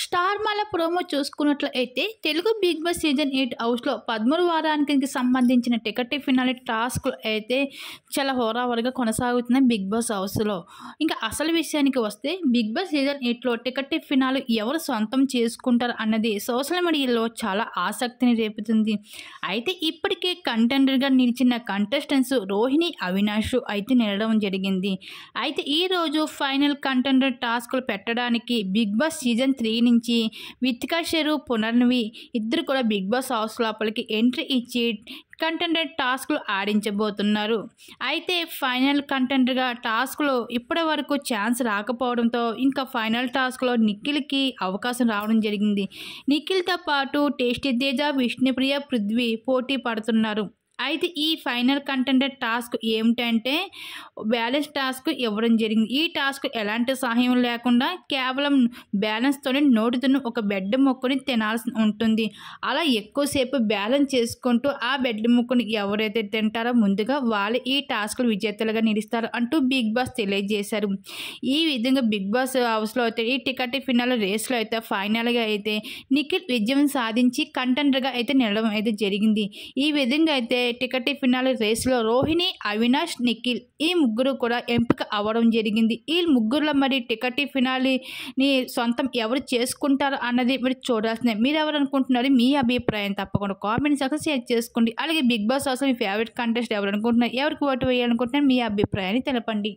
Star మాల promo చూసుకున్నట్లయితే Telugu big Boss season 8 హౌస్లో 13 వారానికి సంబంధించిన టికెట్ ఫినాలి టాస్క్ అయితే చాలా హోరావోరుగా కొనసాగుతున్నాయి బిగ్ బాస్ హౌస్లో. ఇంకా అసలు విషయానికి వస్తే బిగ్ బాస్ సీజన్ 8లో టికెట్ ఫినాలి ఎవరు సొంతం చేసుకుంటారు అన్నది సోషల్ మీడియాలో చాలా ఆసక్తిని రేపుతుంది. అయితే ఇప్పటికే కంటెండర్గా నిలిచిన కంటెస్టెంట్స్ రోహిణి, అవినాష్ అయితే నిలడం జరిగింది. అయితే ఈరోజు ఫైనల్ కంటెండర్ టాస్క్లు పెట్టడానికి బిగ్ బాస్ సీజన్ 3 నుంచి వితికా షెరు, పునర్నవి ఇద్దరు కూడా బిగ్ బాస్ హౌస్ లోపలికి ఎంట్రీ ఇచ్చి కంటెండర్ టాస్క్లు ఆడించబోతున్నారు. అయితే ఫైనల్ కంటెండర్గా టాస్క్లో ఇప్పటి వరకు ఛాన్స్ రాకపోవడంతో ఇంకా ఫైనల్ టాస్క్లో నిఖిల్కి అవకాశం రావడం జరిగింది. నిఖిల్తో పాటు టేస్టీ తేజ, విష్ణుప్రియ, పృథ్వీ పోటీ పడుతున్నారు. అయితే ఈ ఫైనల్ కంటెండర్ టాస్క్ ఏమిటంటే బ్యాలెన్స్ టాస్క్ ఇవ్వడం జరిగింది. ఈ టాస్క్ ఎలాంటి సహాయం లేకుండా కేవలం బ్యాలెన్స్తోనే నోటితో ఒక బెడ్ ముక్కని తినాల్సి ఉంటుంది. అలా ఎక్కువసేపు బ్యాలెన్స్ చేసుకుంటూ ఆ బెడ్ ముక్కని ఎవరైతే తింటారో ముందుగా వాళ్ళు ఈ టాస్క్లు విజేతలుగా నిలుస్తారు అంటూ బిగ్ బాస్ తెలియజేశారు. ఈ విధంగా బిగ్ బాస్ హౌస్లో అయితే ఈ టికెట్ ఫినాల్ రేస్లో అయితే ఫైనల్గా అయితే నిఖిల్ విజయం సాధించి కంటెండర్గా అయితే నిలవడం అయితే జరిగింది. ఈ విధంగా అయితే టికెట్ ఫినాలి రేస్లో రోహిణి, అవినాష్, నిఖిల్ ఈ ముగ్గురు కూడా ఎంపిక అవ్వడం జరిగింది. ఈ ముగ్గురులో మరి టికెట్ ఫినాలిని సొంతం ఎవరు చేసుకుంటారు అన్నది మరి చూడాల్సిందే. మీరు ఎవరు అనుకుంటున్నారు? మీ అభిప్రాయం తప్పకుండా కామెంట్ సెక్షన్ షేర్ చేసుకోండి. అలాగే బిగ్ బాస్ హౌస్లో మీ ఫేవరెట్ కంటెస్టెంట్ ఎవరు అనుకుంటున్నారు, ఎవరికి ఓటు వేయాలనుకుంటున్నారు, మీ అభిప్రాయాన్ని తెలపండి.